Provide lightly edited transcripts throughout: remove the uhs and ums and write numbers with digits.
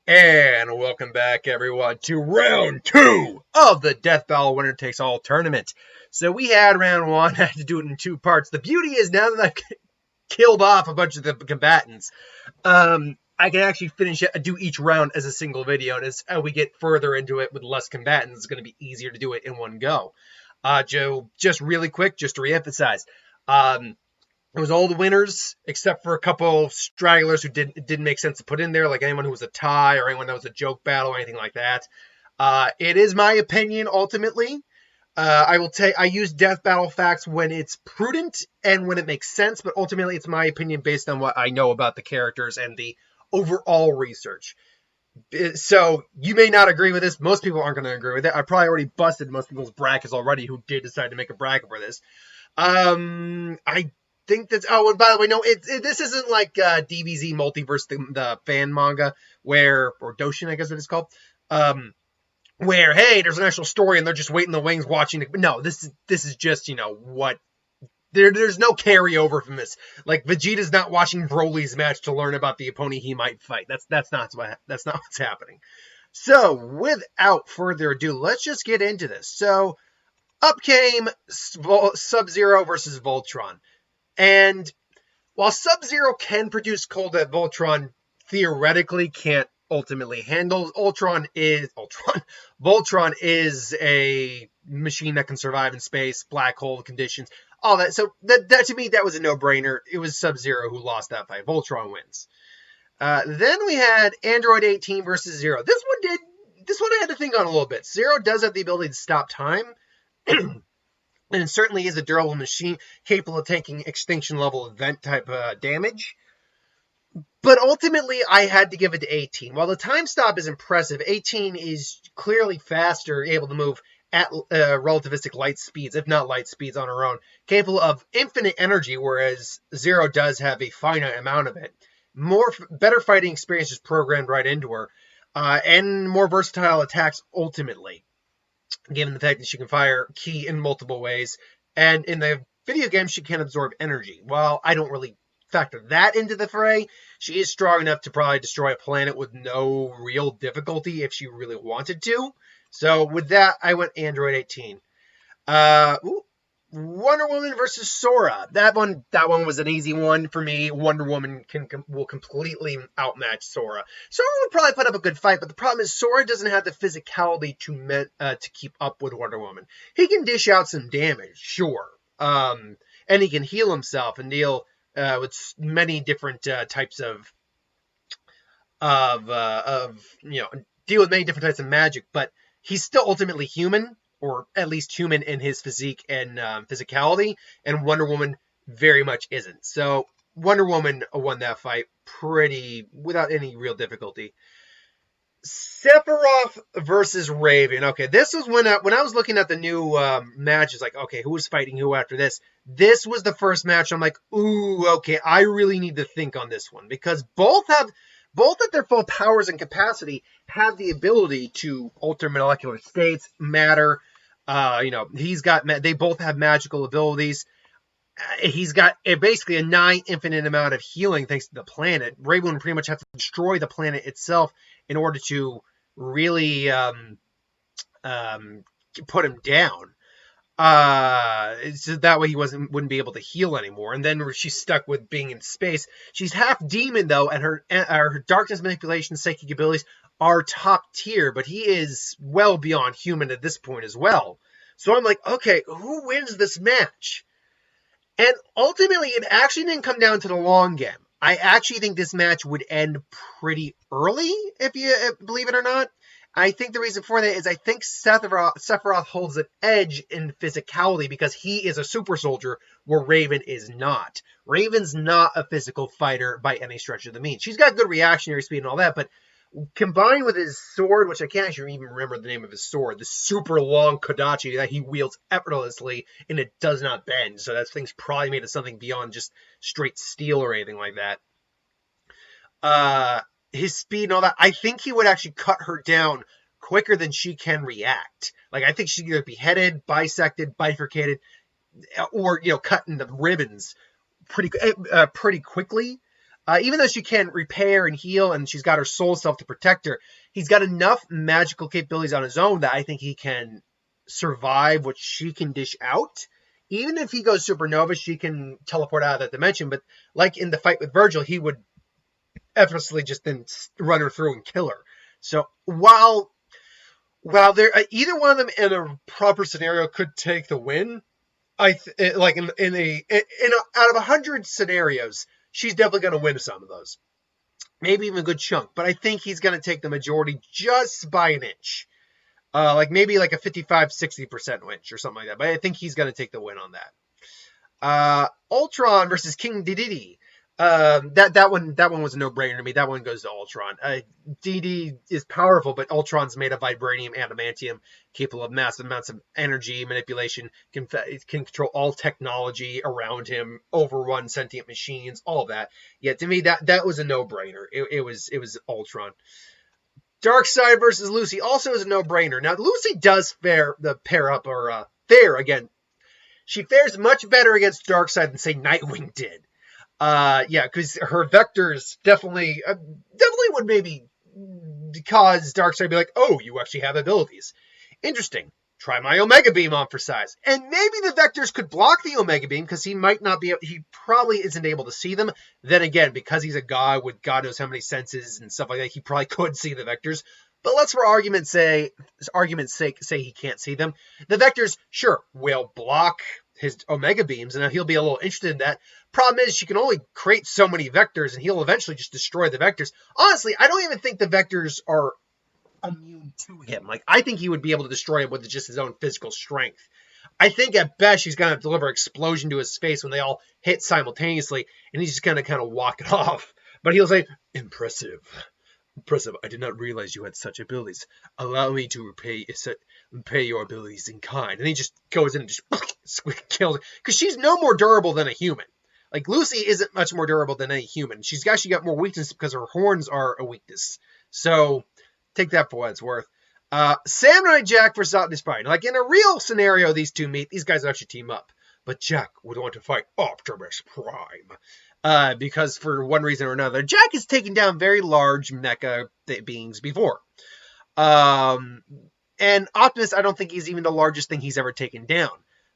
And welcome back, everyone, to round 2 of the Deathbattle Winner Takes All tournament. So we had round 1, I had to do it in 2 parts. The beauty is now that I've killed off a bunch of the combatants, I can actually do each round as a single video. And as we get further into it with less combatants, it's going to be easier to do it in one go. Joe, just really quick, just to reemphasize, it was all the winners, except for a couple stragglers who didn't make sense to put in there, like anyone who was a tie or anyone that was a joke battle or anything like that. It is my opinion, ultimately. I use death battle facts when it's prudent and when it makes sense, but ultimately it's my opinion based on what I know about the characters and the overall research. So you may not agree with this. Most people aren't going to agree with it. I probably already busted most people's brackets already who did decide to make a bracket for this. I think that's, oh, and by the way, no, this isn't like DBZ Multiverse, the fan manga, or Doshin, I guess it is called, where, hey, there's an actual story and they're just waiting in the wings watching it. No, this is just, what, there's no carryover from this. Like, Vegeta's not watching Broly's match to learn about the opponent he might fight. That's not what's happening. So, without further ado, let's just get into this. So, up came SubZero versus Voltron. And while SubZero can produce cold that Voltron theoretically can't ultimately handle, Voltron is a machine that can survive in space, black hole conditions, all that. So that to me, that was a no-brainer. It was SubZero who lost that fight. Voltron wins. Then we had Android 18 versus Zero. This one I had to think on a little bit. Zero does have the ability to stop time. And it certainly is a durable machine capable of taking extinction-level event-type damage. But ultimately, I had to give it to 18. While the time stop is impressive, 18 is clearly faster, able to move at relativistic light speeds, if not light speeds on her own, capable of infinite energy, whereas Zero does have a finite amount of it. Better fighting experience is programmed right into her, and more versatile attacks ultimately, given the fact that she can fire ki in multiple ways. And in the video game, she can absorb energy. While I don't really factor that into the fray, she is strong enough to probably destroy a planet with no real difficulty if she really wanted to. So with that, I went Android 18. Wonder Woman versus Sora. That one was an easy one for me. Wonder Woman will completely outmatch Sora. Sora would probably put up a good fight, but the problem is Sora doesn't have the physicality to keep up with Wonder Woman. He can dish out some damage, sure, and he can heal himself and deal with many different types of deal with many different types of magic, but he's still ultimately human, or at least human in his physique and physicality, and Wonder Woman very much isn't. So Wonder Woman won that fight without any real difficulty. Sephiroth versus Raven. Okay, this was when I was looking at the new matches, like, okay, who was fighting who after this? This was the first match. I'm like, ooh, okay, I really need to think on this one, because both at their full powers and capacity have the ability to alter molecular states, matter. They both have magical abilities. He's got basically a nigh infinite amount of healing thanks to the planet. Raven would pretty much have to destroy the planet itself in order to really put him down. So that way he wouldn't be able to heal anymore. And then she's stuck with being in space. She's half demon though, and her darkness manipulation, psychic abilities are top tier, but he is well beyond human at this point as well. So I'm like, okay, who wins this match? And ultimately, it actually didn't come down to the long game. I actually think this match would end pretty early, if you believe it or not. I think the reason for that is I think Sephiroth holds an edge in physicality because he is a super soldier where Raven is not. Raven's not a physical fighter by any stretch of the means. She's got good reactionary speed and all that, but combined with his sword, which I can't actually even remember the name of his sword, the super long Kodachi that he wields effortlessly and it does not bend. So that thing's probably made of something beyond just straight steel or anything like that. His speed and all that, I think he would actually cut her down quicker than she can react. Like, I think she'd either be beheaded, bisected, bifurcated, or, cut into ribbons pretty quickly. Even though she can repair and heal and she's got her soul self to protect her, he's got enough magical capabilities on his own that I think he can survive what she can dish out. Even if he goes supernova, she can teleport out of that dimension. But like in the fight with Virgil, he would effortlessly just then run her through and kill her. So while there, either one of them in a proper scenario could take the win, out of 100 scenarios, she's definitely going to win some of those. Maybe even a good chunk. But I think he's going to take the majority just by an inch. Maybe like a 55-60% inch or something like that. But I think he's going to take the win on that. Ultron versus King Dedede. That one was a no-brainer to me. That one goes to Ultron. DD is powerful, but Ultron's made of vibranium, adamantium, capable of massive amounts of energy manipulation, can control all technology around him, overrun sentient machines, all that. Yeah, to me that was a no-brainer. It was Ultron. Darkseid versus Lucy also is a no-brainer. Now Lucy does fare again. She fares much better against Darkseid than say Nightwing did. Because her vectors definitely would maybe cause Darkseid to be like, oh, you actually have abilities. Interesting. Try my Omega Beam on for size. And maybe the vectors could block the Omega Beam because he probably isn't able to see them. Then again, because he's a god with God knows how many senses and stuff like that, he probably could see the vectors. But let's, for argument's sake, say he can't see them. The vectors, sure, will block his Omega Beams, and he'll be a little interested in that. Problem is, she can only create so many vectors, and he'll eventually just destroy the vectors. Honestly, I don't even think the vectors are immune to him. Like, I think he would be able to destroy him with just his own physical strength. I think at best she's going to deliver an explosion to his face when they all hit simultaneously, and he's just going to kind of walk it off. But he'll say, Impressive, I did not realize you had such abilities. Allow me to repay your abilities in kind. And he just goes in and just kills her. Because she's no more durable than a human. Like, Lucy isn't much more durable than any human. She's actually got more weakness because her horns are a weakness. So, take that for what it's worth. Samurai Jack versus Optimus Prime. Like, in a real scenario, these two meet. These guys actually team up. But Jack would want to fight Optimus Prime. Because for one reason or another, Jack has taken down very large mecha beings before. And Optimus, I don't think he's even the largest thing he's ever taken down.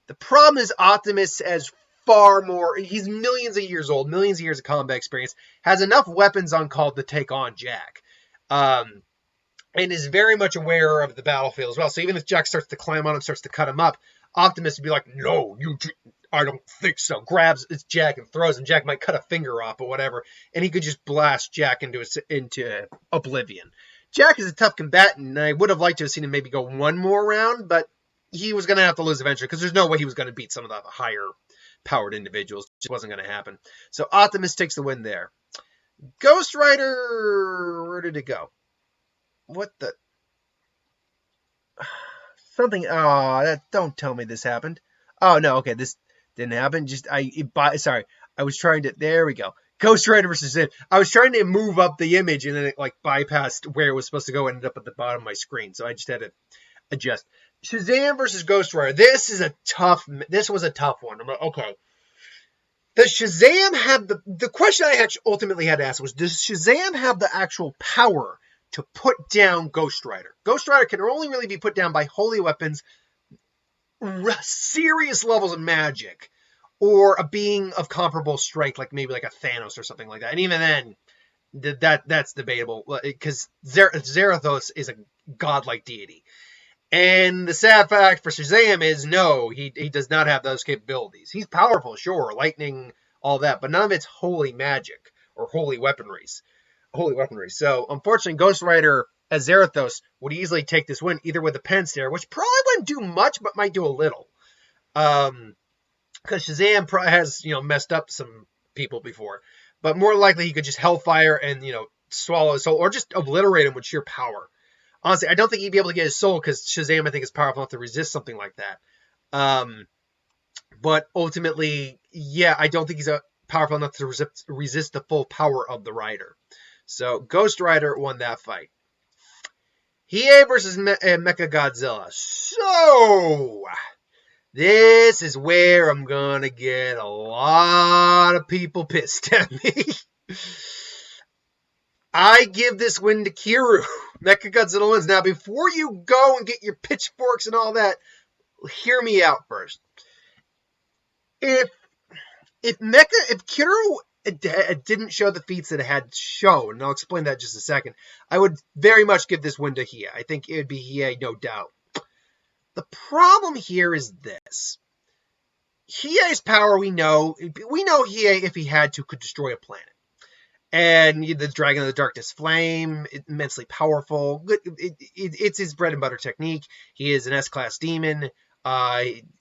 The problem is Optimus has far more, he's millions of years old, millions of years of combat experience, has enough weapons on call to take on Jack. And is very much aware of the battlefield as well. So even if Jack starts to climb on him, starts to cut him up, Optimus would be like, no, I don't think so. Grabs Jack and throws him. Jack might cut a finger off or whatever, and he could just blast Jack into oblivion. Jack is a tough combatant, and I would have liked to have seen him maybe go one more round, but he was going to have to lose eventually because there's no way he was going to beat some of the higher-powered individuals. It just wasn't going to happen. So Optimus takes the win there. Ghost Rider, where did it go? What the? Something. Oh, don't tell me this happened. Oh no, okay, this didn't happen. Sorry, I was trying to. There we go. Ghost Rider versus Zim. I was trying to move up the image, and then it bypassed where it was supposed to go, and ended up at the bottom of my screen. So I just had to adjust. Shazam versus Ghost Rider. This was a tough one. I'm like, okay. Does Shazam have the question I actually ultimately had to ask was, does Shazam have the actual power to put down Ghost Rider? Ghost Rider can only really be put down by holy weapons, serious levels of magic, or a being of comparable strength, like maybe like a Thanos or something like that. And even then, that's debatable, because Zarathos is a godlike deity. And the sad fact for Shazam is, no, he does not have those capabilities. He's powerful, sure, lightning, all that, but none of it's holy magic or holy weaponry. So, unfortunately, Ghost Rider as Zarathos would easily take this win, either with a pen stare, which probably wouldn't do much, but might do a little. Because Shazam probably has, messed up some people before. But more likely, he could just hellfire and, swallow his soul, or just obliterate him with sheer power. Honestly, I don't think he'd be able to get his soul, because Shazam, I think, is powerful enough to resist something like that. But ultimately, yeah, I don't think he's powerful enough to resist the full power of the Rider. So, Ghost Rider won that fight. Hiei versus Mecha Godzilla. So, this is where I'm gonna get a lot of people pissed at me. I give this win to Kiryu. Mechagodzilla wins. Now, before you go and get your pitchforks and all that, hear me out first. If Kiryu didn't show the feats that it had shown, and I'll explain that in just a second, I would very much give this win to Hiei. I think it would be Hiei, no doubt. The problem here is this. Hiei's power, we know Hiei, if he had to, could destroy a planet. And the Dragon of the Darkness Flame, immensely powerful. It's his bread and butter technique. He is an S-class demon.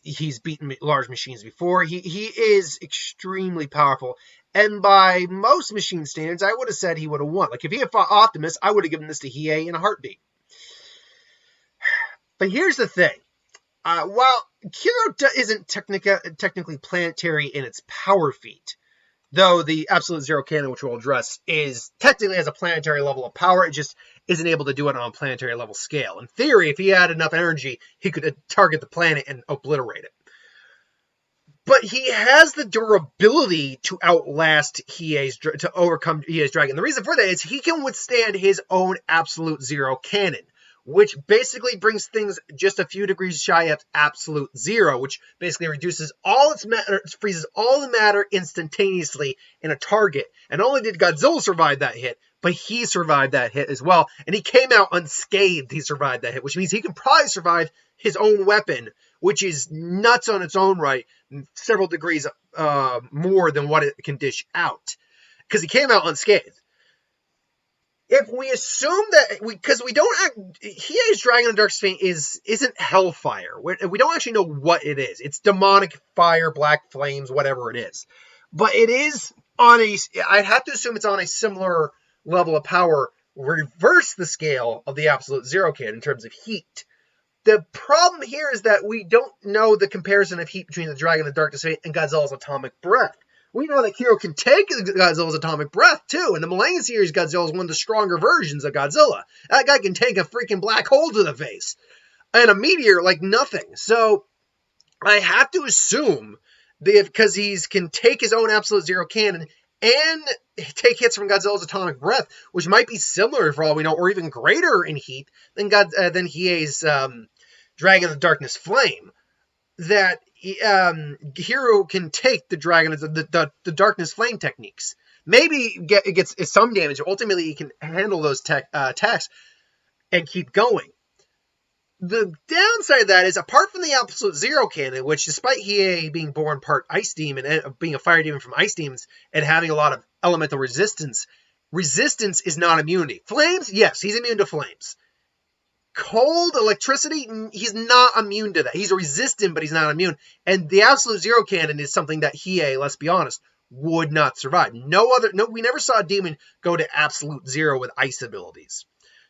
He's beaten large machines before. He is extremely powerful. And by most machine standards, I would have said he would have won. Like, if he had fought Optimus, I would have given this to Hiei in a heartbeat. But here's the thing. While Kiryu isn't technically planetary in its power feat, though the Absolute Zero Cannon, which we'll address, is technically has a planetary level of power, it just isn't able to do it on a planetary level scale. In theory, if he had enough energy, he could target the planet and obliterate it. But he has the durability to outlast to overcome Hiei's dragon. The reason for that is he can withstand his own Absolute Zero Cannon, which basically brings things just a few degrees shy of absolute zero, which basically reduces all its matter, freezes all the matter instantaneously in a target. And not only did Godzilla survive that hit, but he survived that hit as well. And he came out unscathed. He survived that hit, which means he can probably survive his own weapon, which is nuts on its own right, several degrees more than what it can dish out, because he came out unscathed. If we assume that, because we don't, Hiei's Dragon of Dark Fate isn't hellfire. We don't actually know what it is. It's demonic fire, black flames, whatever it is. But it is I'd have to assume it's on a similar level of power, reverse the scale of the Absolute Zero Cannon in terms of heat. The problem here is that we don't know the comparison of heat between the Dragon of Darkness Fate and Godzilla's atomic breath. We know that Kiryu can take Godzilla's atomic breath, too. In the Millennium series, Godzilla is one of the stronger versions of Godzilla. That guy can take a freaking black hole to the face. And a meteor like nothing. So, I have to assume that because he can take his own Absolute Zero Cannon and take hits from Godzilla's atomic breath, which might be similar, for all we know, or even greater in heat than Hiei's Dragon of the Darkness Flame, that Kiryu can take the Dragon of the Darkness Flame techniques. Maybe it gets some damage. Ultimately, he can handle those attacks and keep going. The downside of that is, apart from the Absolute Zero Cannon, which despite Hiei being born part Ice Demon and being a fire demon from Ice Demons and having a lot of elemental resistance is not immunity. Flames, yes, he's immune to flames. Cold, electricity, he's not immune to that. He's resistant, but he's not immune. And the Absolute Zero Cannon is something that Hiei, let's be honest, would not survive. We never saw a demon go to Absolute Zero with ice abilities.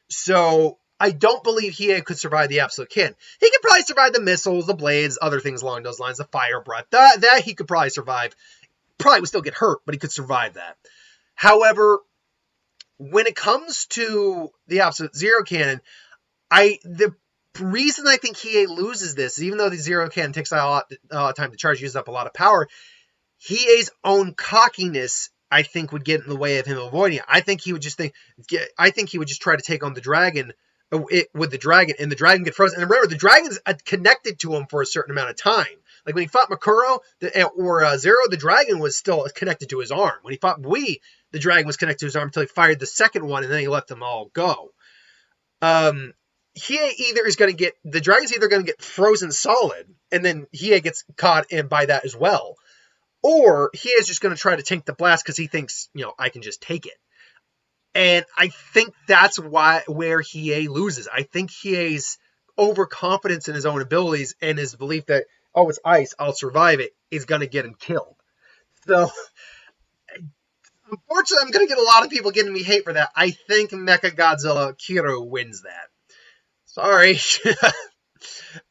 So I don't believe Hiei could survive the Absolute Cannon. He could probably survive the missiles, the blades, other things along those lines, the fire breath. That he could probably survive. Probably would still get hurt, but he could survive that. However, when it comes to the Absolute Zero Cannon, the reason I think Hiei loses this, even though the Zero Cannon takes a lot of time to charge, uses up a lot of power, Hiei's own cockiness, I think, would get in the way of him avoiding it. I think he would just try to take on the dragon with the dragon, and the dragon get frozen. And remember, the dragon's connected to him for a certain amount of time. Like when he fought Makuro or Zero, the dragon was still connected to his arm. When he fought Bui, the dragon was connected to his arm until he fired the second one, and then he let them all go. The dragon's either going to get frozen solid, and then Hiei gets caught in by that as well, or Hiei's just going to try to tank the blast because he thinks, I can just take it. And I think that's where Hiei loses. I think Hiei's overconfidence in his own abilities and his belief that, it's ice, I'll survive it, is going to get him killed. So, unfortunately, I'm going to get a lot of people giving me hate for that. I think Mechagodzilla Kiryu wins that. Sorry.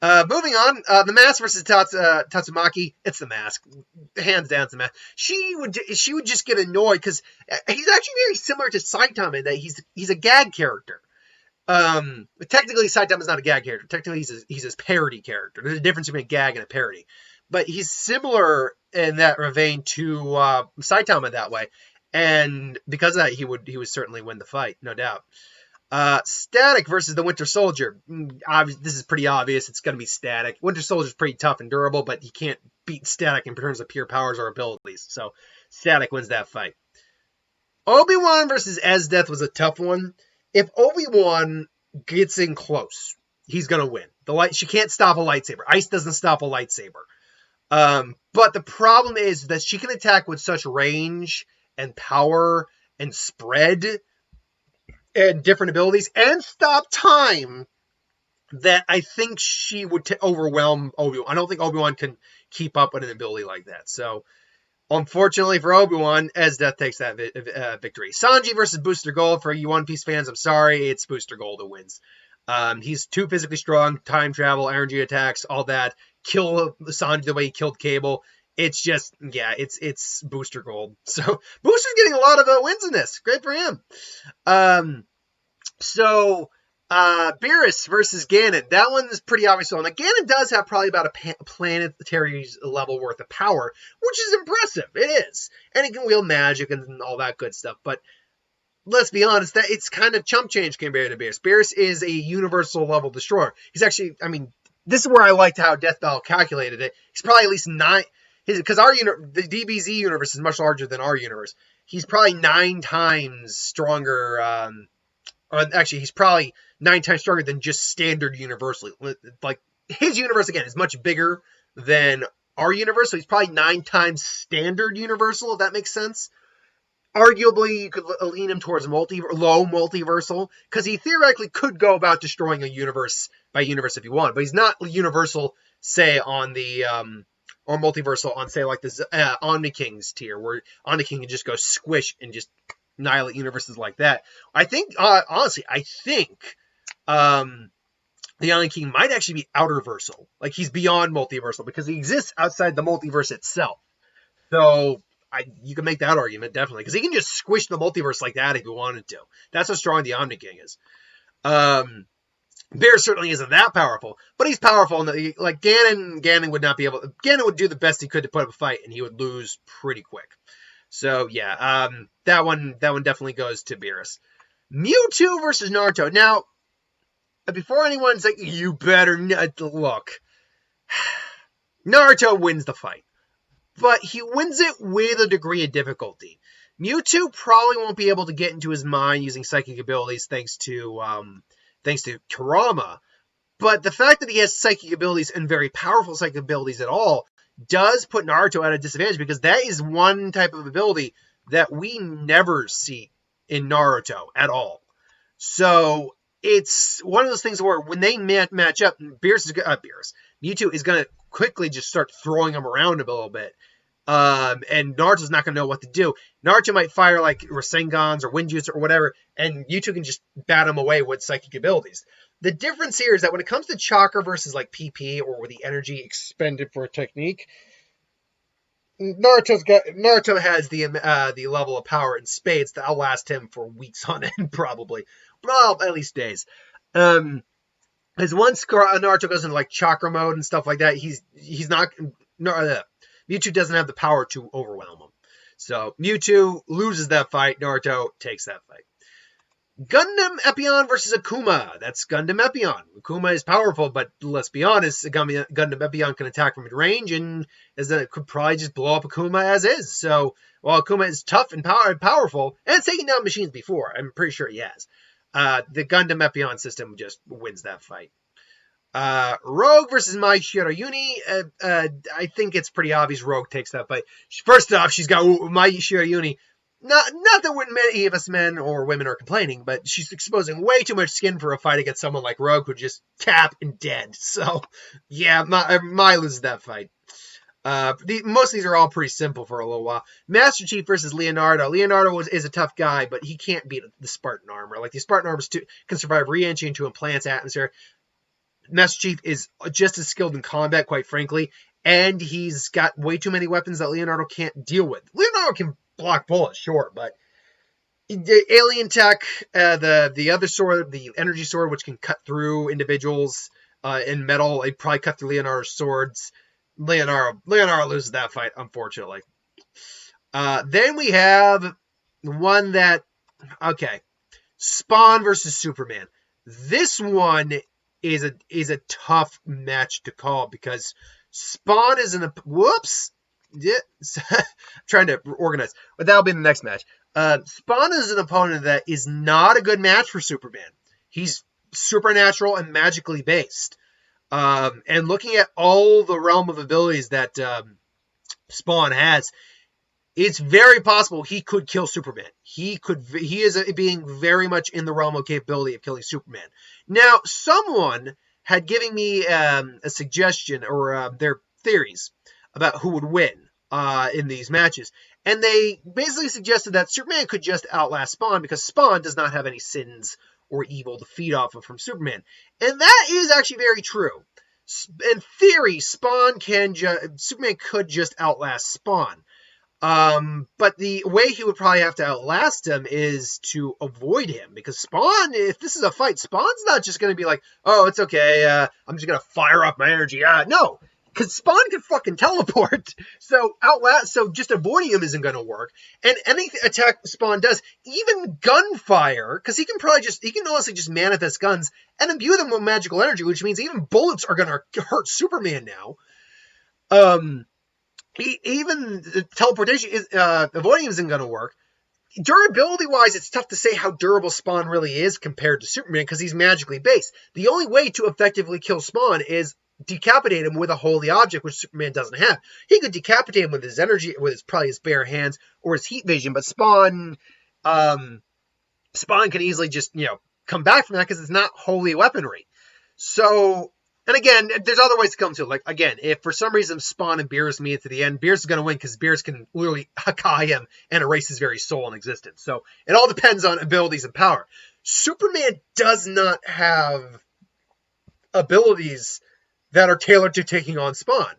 Moving on, the mask versus Tatsumaki. It's the mask, hands down. It's the mask. She would just get annoyed because he's actually very similar to Sidetime in that he's a gag character. Technically, Sidetime is not a gag character. Technically, he's his parody character. There's a difference between a gag and a parody, but he's similar in that vein to Sidetime in that way. And because of that, he would certainly win the fight, no doubt. Static versus the Winter Soldier. This is pretty obvious. It's going to be Static. Winter Soldier's pretty tough and durable, but he can't beat Static in terms of pure powers or abilities. So Static wins that fight. ObiWan versus Esdeath was a tough one. If ObiWan gets in close, he's going to win. She can't stop a lightsaber. Ice doesn't stop a lightsaber. But the problem is that she can attack with such range and power and spread and different abilities and stop time that I think she would overwhelm Obi-Wan. I don't think Obi-Wan can keep up with an ability like that. So, unfortunately for Obi-Wan, Esdeath takes that victory. Sanji versus Booster Gold. For you One Piece fans, I'm sorry, it's Booster Gold who wins. He's too physically strong, time travel, energy attacks, all that. Kill Sanji the way he killed Cable. It's just, yeah, it's Booster Gold. So Booster's getting a lot of wins in this. Great for him. Beerus versus Ganon. That one is pretty obvious. Now, Ganon does have probably about a planetary level worth of power, which is impressive. It is. And he can wield magic and all that good stuff. But let's be honest, that it's kind of chump change compared to Beerus. Beerus is a universal level destroyer. He's actually, this is where I liked how Deathbattle calculated it. He's probably at least 9... Because the DBZ universe is much larger than our universe. He's probably 9 times stronger. He's probably 9 times stronger than just standard universal. Like, his universe, again, is much bigger than our universe. So he's probably 9 times standard universal, if that makes sense. Arguably, you could lean him towards low multiversal. Because he theoretically could go about destroying a universe by universe if he wanted. But he's not universal, say, on the... or multiversal on, say, like the Omni King's tier, where Omni King can just go squish and just annihilate universes like that. I think, honestly, the Omni King might actually be outerversal. Like, he's beyond multiversal, because he exists outside the multiverse itself. So, you can make that argument, definitely, because he can just squish the multiverse like that if he wanted to. That's how strong the Omni King is. Beerus certainly isn't that powerful, but he's powerful. Like Ganon would not be able. Ganon would do the best he could to put up a fight, and he would lose pretty quick. So yeah, that one definitely goes to Beerus. Mewtwo versus Naruto. Now, before anyone's like, you better look, Naruto wins the fight, but he wins it with a degree of difficulty. Mewtwo probably won't be able to get into his mind using psychic abilities, thanks to Kurama, but the fact that he has psychic abilities and very powerful psychic abilities at all does put Naruto at a disadvantage, because that is one type of ability that we never see in Naruto at all. So it's one of those things where when they match up, Mewtwo is going to quickly just start throwing him around a little bit. And Naruto's not going to know what to do. Naruto might fire like Rasengans or Winjutsu or whatever, and Mewtwo can just bat him away with psychic abilities. The difference here is that when it comes to chakra versus like PP, or with the energy expended for a technique, Naruto has the level of power in spades that'll last him for weeks on end, probably. Well, at least days. As once Naruto goes into like chakra mode and stuff like that, he's not. Mewtwo doesn't have the power to overwhelm him. So Mewtwo loses that fight. Naruto takes that fight. Gundam Epyon versus Akuma. That's Gundam Epyon. Akuma is powerful, but let's be honest, Gundam Epyon can attack from mid-range, and could probably just blow up Akuma as is. So while Akuma is tough and powerful, and it's taken down machines before, I'm pretty sure he has, the Gundam Epyon system just wins that fight. Rogue versus Mai Shirayuni. I think it's pretty obvious Rogue takes that fight. First off, she's got Mai Shirayuni. Not that many of us men or women are complaining, but she's exposing way too much skin for a fight against someone like Rogue, who just tap and dead. So, yeah, Mai loses that fight. Most of these are all pretty simple for a little while. Master Chief versus Leonardo. Leonardo is a tough guy, but he can't beat the Spartan armor. Like, the Spartan armor can survive re-entry into a plant's atmosphere. Master Chief is just as skilled in combat, quite frankly, and he's got way too many weapons that Leonardo can't deal with. Leonardo can block bullets, sure, but the alien tech, the other sword, the energy sword, which can cut through individuals in metal, it probably cut through Leonardo's swords. Leonardo loses that fight, unfortunately. Then we have The one that, okay, Spawn versus Superman. This one is a tough match to call because Spawn is whoops. Yeah, I'm trying to organize, but that'll be the next match. Spawn is an opponent that is not a good match for Superman. He's supernatural and magically based. And looking at all the realm of abilities that Spawn has, it's very possible he could kill Superman. He is being very much in the realm of capability of killing Superman. Now, someone had given me a suggestion or their theories about who would win in these matches. And they basically suggested that Superman could just outlast Spawn because Spawn does not have any sins or evil to feed off of from Superman. And that is actually very true. In theory, Superman could just outlast Spawn. But the way he would probably have to outlast him is to avoid him, because Spawn, if this is a fight, Spawn's not just going to be like, oh, it's okay, I'm just going to fire up my energy. No, because Spawn can fucking teleport. So just avoiding him isn't going to work. And any attack Spawn does, even gunfire, because he can honestly just manifest guns and imbue them with magical energy, which means even bullets are going to hurt Superman now. Even the teleportation avoiding him isn't going to work. Durability wise, it's tough to say how durable Spawn really is compared to Superman because he's magically based. The only way to effectively kill Spawn is decapitate him with a holy object, which Superman doesn't have. He could decapitate him with his energy, with probably his bare hands or his heat vision, but Spawn can easily just come back from that because it's not holy weaponry. So. And again, there's other ways to come to it. Like, again, if for some reason Spawn and Beerus meet at the end, Beerus is going to win because Beerus can literally Hakai him and erase his very soul in existence. So it all depends on abilities and power. Superman does not have abilities that are tailored to taking on Spawn.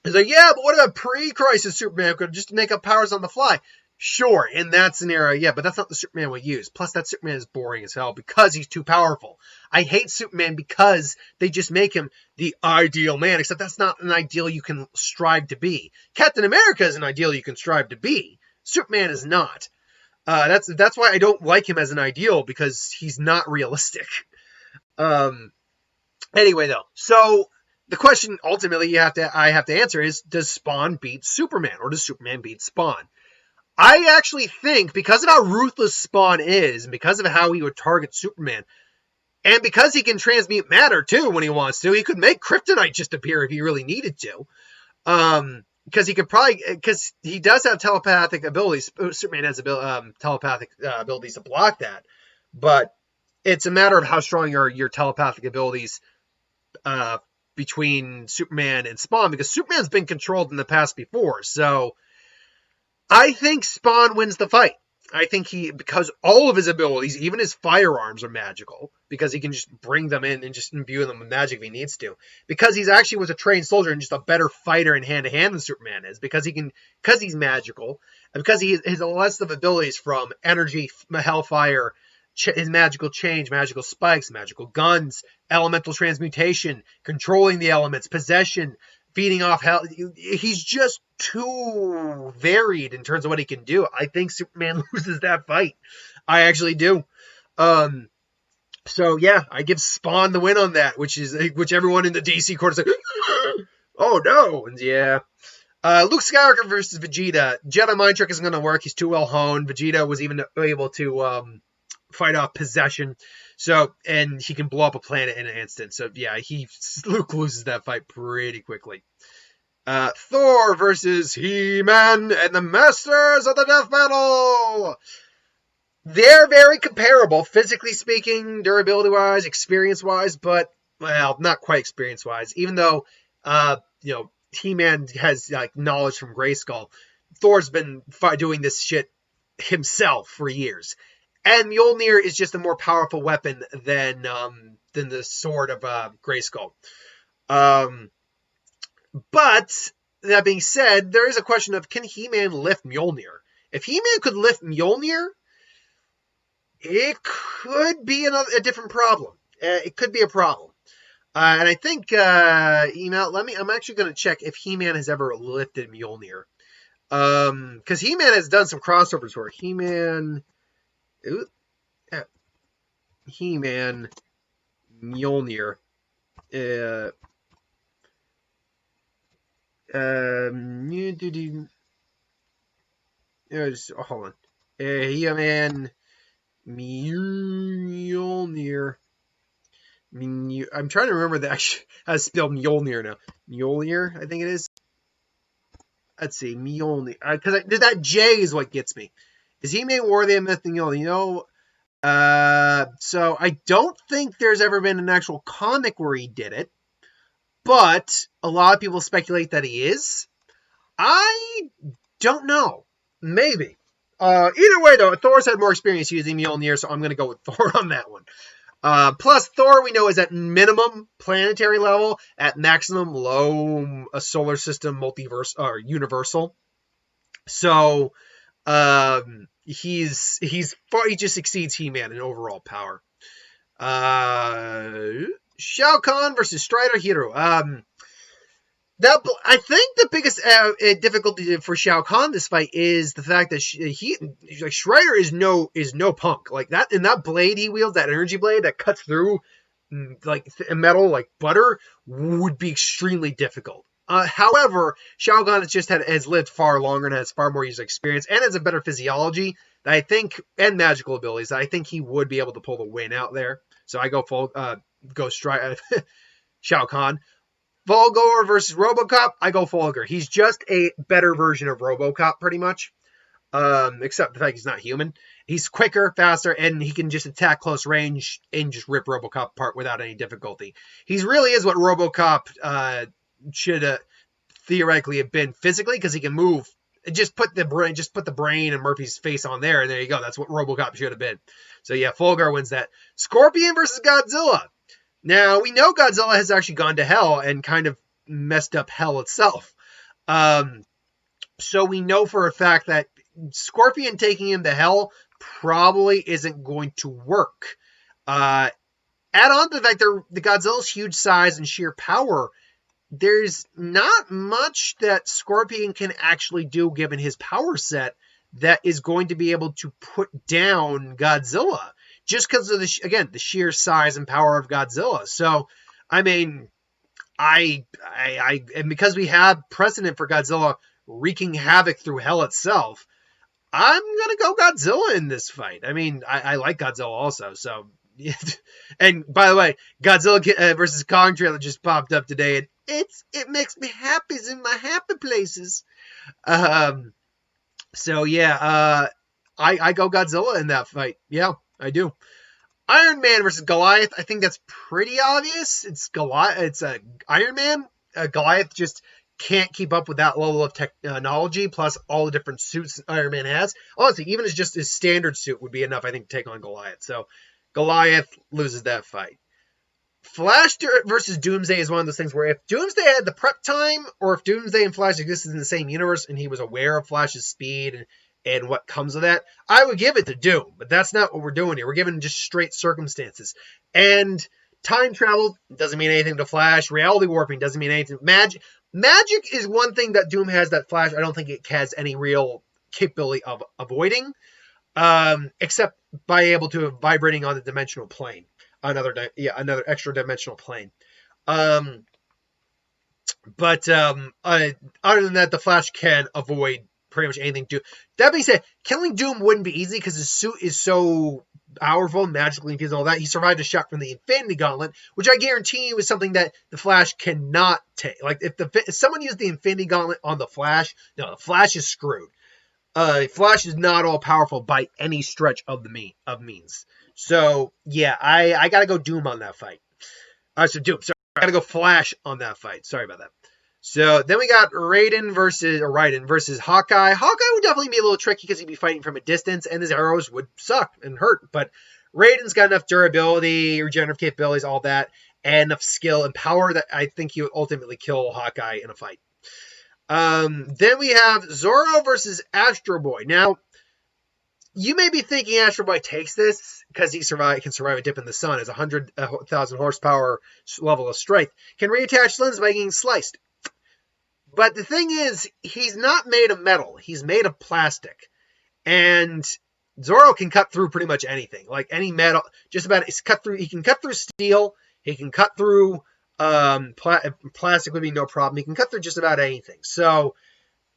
He's like, yeah, but what about pre-crisis Superman could just make up powers on the fly? Sure, in that scenario, yeah, but that's not the Superman we use. Plus, that Superman is boring as hell because he's too powerful. I hate Superman because they just make him the ideal man, except that's not an ideal you can strive to be. Captain America is an ideal you can strive to be. Superman is not. That's why I don't like him as an ideal, because he's not realistic. Anyway, though, so the question ultimately I have to answer is, does Spawn beat Superman, or does Superman beat Spawn? I actually think, because of how ruthless Spawn is, and because of how he would target Superman, and because he can transmute matter, too, when he wants to, he could make kryptonite just appear if he really needed to. Because he does have telepathic abilities. Superman has telepathic abilities to block that. But it's a matter of how strong your telepathic abilities between Superman and Spawn, because Superman's been controlled in the past before, so I think Spawn wins the fight. I think because all of his abilities, even his firearms, are magical, because he can just bring them in and just imbue them with magic if he needs to. Because he's actually was a trained soldier and just a better fighter in hand-to-hand than Superman is. Because he's magical, and because he has a list of abilities from energy, hellfire, his magical change, magical spikes, magical guns, elemental transmutation, controlling the elements, possession, feeding off hell. He's just too varied in terms of what he can do. I think Superman loses that fight. I actually do. So yeah, I give Spawn the win on that, which everyone in the DC court is like, oh no. And yeah. Luke Skywalker versus Vegeta. Jedi mind trick isn't going to work. He's too well honed. Vegeta was even able to fight off possession. So, and he can blow up a planet in an instant. So yeah, Luke loses that fight pretty quickly. Thor versus HeMan and the Masters of the Deathbattle. They're very comparable, physically speaking, durability-wise, experience-wise, but, well, not quite experience-wise. Even though, HeMan has knowledge from Grayskull, Thor's been doing this shit himself for years. And Mjolnir is just a more powerful weapon than the sword of Grayskull. But, that being said, there is a question of, can He-Man lift Mjolnir? If He-Man could lift Mjolnir, it could be a different problem. It could be a problem. And I think, I'm actually going to check if He-Man has ever lifted Mjolnir. Because HeMan has done some crossovers where HeMan, Mjolnir, hold on, HeMan Mjolnir. I'm trying to remember how to spell Mjolnir now. Mjolnir, I think it is. Let's see, Mjolnir. Because that J is what gets me. Is HeMan worthy of myth Mjolnir? You know, so I don't think there's ever been an actual comic where he did it, but a lot of people speculate that he is. I don't know. Maybe. Either way, though, Thor's had more experience using Mjolnir, so I'm going to go with Thor on that one. Plus, Thor, we know, is at minimum planetary level, at maximum low solar system multiverse or universal. So, he just exceeds He-Man in overall power. Shao Kahn versus Strider Hero. I think the biggest difficulty for Shao Kahn this fight is the fact that Strider is no punk like that, and that blade he wields, that energy blade that cuts through like metal like butter, would be extremely difficult. However, Shao Kahn has lived far longer and has far more user experience and has a better physiology that I think, and magical abilities that I think he would be able to pull the win out there. So I go Shao Kahn. Volgar versus Robocop, I go Volgar. He's just a better version of Robocop, pretty much. Except the fact he's not human. He's quicker, faster, and he can just attack close range and just rip Robocop apart without any difficulty. He really is what Robocop should theoretically have been physically, because he can move. Just put the brain and Murphy's face on there, and there you go. That's what Robocop should have been. So yeah, Volgar wins that. Scorpion versus Godzilla. Now, we know Godzilla has actually gone to hell and kind of messed up hell itself. So we know for a fact that Scorpion taking him to hell probably isn't going to work. Add on to the fact that the Godzilla's huge size and sheer power, there's not much that Scorpion can actually do given his power set that is going to be able to put down Godzilla. Just because of the sheer size and power of Godzilla. So, I mean, and because we have precedent for Godzilla wreaking havoc through hell itself, I'm gonna go Godzilla in this fight. I mean, I like Godzilla also. So, and by the way, Godzilla versus Kong trailer just popped up today, and it makes me happy in my happy places. So yeah, I go Godzilla in that fight. Yeah. I do. Iron Man versus Goliath. I think that's pretty obvious. It's Goliath. It's Iron Man. Goliath just can't keep up with that level of technology, plus all the different suits Iron Man has. Honestly, even as just his standard suit would be enough, I think, to take on Goliath. So Goliath loses that fight. Flash versus Doomsday is one of those things where if Doomsday had the prep time, or if Doomsday and Flash existed in the same universe and he was aware of Flash's speed and what comes of that, I would give it to Doom. But that's not what we're doing here. We're giving just straight circumstances. And time travel doesn't mean anything to Flash. Reality warping doesn't mean anything. Magic is one thing that Doom has that Flash, I don't think it has any real capability of avoiding, except by able to vibrating on the dimensional plane. Another extra dimensional plane. But other than that, the Flash can avoid pretty much anything. That being said, killing Doom wouldn't be easy because his suit is so powerful, magically infused, and all that. He survived a shot from the Infinity Gauntlet, which I guarantee you is something that the Flash cannot take. Like if someone used the Infinity Gauntlet on the Flash, no, the Flash is screwed. Flash is not all powerful by any stretch of means. So yeah, I gotta go Doom on that fight. Doom. Sorry, I gotta go Flash on that fight. Sorry about that. So then we got Raiden versus Hawkeye. Hawkeye would definitely be a little tricky because he'd be fighting from a distance and his arrows would suck and hurt. But Raiden's got enough durability, regenerative capabilities, all that, and enough skill and power that I think he would ultimately kill Hawkeye in a fight. Then we have Zoro versus Astro Boy. Now, you may be thinking Astro Boy takes this because he can survive a dip in the sun, has 100,000 horsepower level of strength, can reattach limbs by getting sliced. But the thing is, he's not made of metal. He's made of plastic. And Zoro can cut through pretty much anything. Like any metal, just about it's cut through. He can cut through steel. He can cut through plastic would be no problem. He can cut through just about anything. So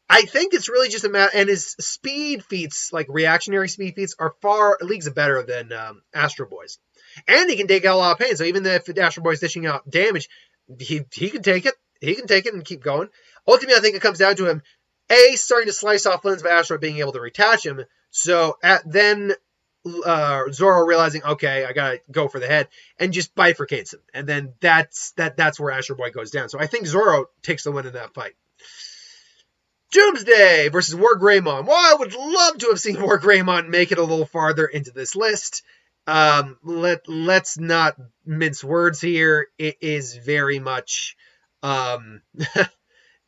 I think it's really just a matter, and his speed feats, like reactionary speed feats, are far leagues better than Astro Boy's. And he can take out a lot of pain. So even if Astro Boy's dishing out damage, he can take it. He can take it and keep going. Ultimately, I think it comes down to him, A, starting to slice off limbs of Astro, being able to retach him. So then Zoro realizing, okay, I gotta go for the head, and just bifurcates him. And then that's where Astro Boy goes down. So I think Zoro takes the win in that fight. Doomsday versus War Greymon. Well, I would love to have seen War Greymon make it a little farther into this list. Let's not mince words here. It is very much,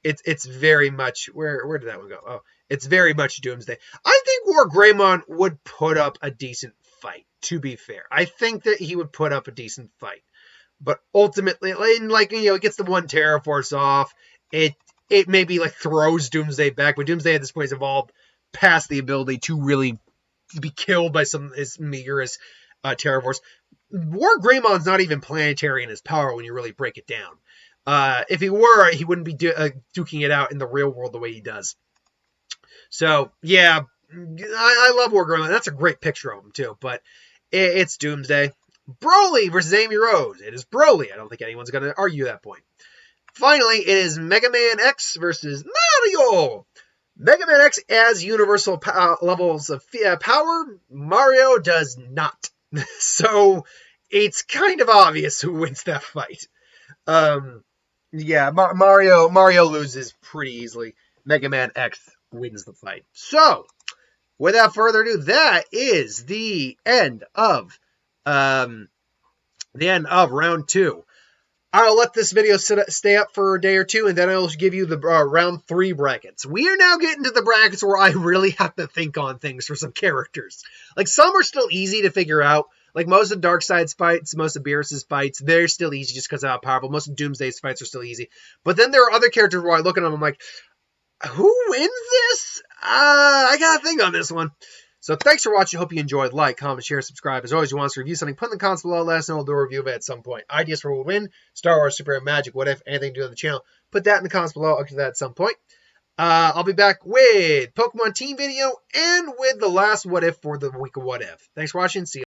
it's very much, where did that one go? Oh, it's very much Doomsday. I think War Greymon would put up a decent fight, to be fair. I think that he would put up a decent fight. But ultimately, like, it gets the one Terra Force off. It maybe like throws Doomsday back, but Doomsday at this point has evolved past the ability to really be killed by some of his meagerous Terra Force. War Greymon's not even planetary in his power when you really break it down. If he were, he wouldn't be duking it out in the real world the way he does. So, yeah, I love War Greymon. That's a great picture of him, too, but it's Doomsday. Broly versus Amy Rose. It is Broly. I don't think anyone's going to argue that point. Finally, it is Mega Man X versus Mario. Mega Man X has universal levels of power. Mario does not. So it's kind of obvious who wins that fight. Yeah, Mario loses pretty easily. Mega Man X wins the fight. So, without further ado, that is the end of round 2. I'll let this video stay up for a day or two, and then I'll give you the round 3 brackets. We are now getting to the brackets where I really have to think on things for some characters. Like, some are still easy to figure out. Like, most of Darkseid's fights, most of Beerus' fights, they're still easy just because of how powerful. Most of Doomsday's fights are still easy. But then there are other characters where I look at them, I'm like, who wins this? I gotta think on this one. So thanks for watching. Hope you enjoyed. Like, comment, share, subscribe. As always, you want us to review something, put in the comments below. Let us know. We'll do a review of it at some point. Ideas for who would win, Star Wars, superhero, magic, what if, anything to do on the channel. Put that in the comments below. I'll get to that at some point. I'll be back with Pokemon team video and with the last what if for the week of what if. Thanks for watching. See you.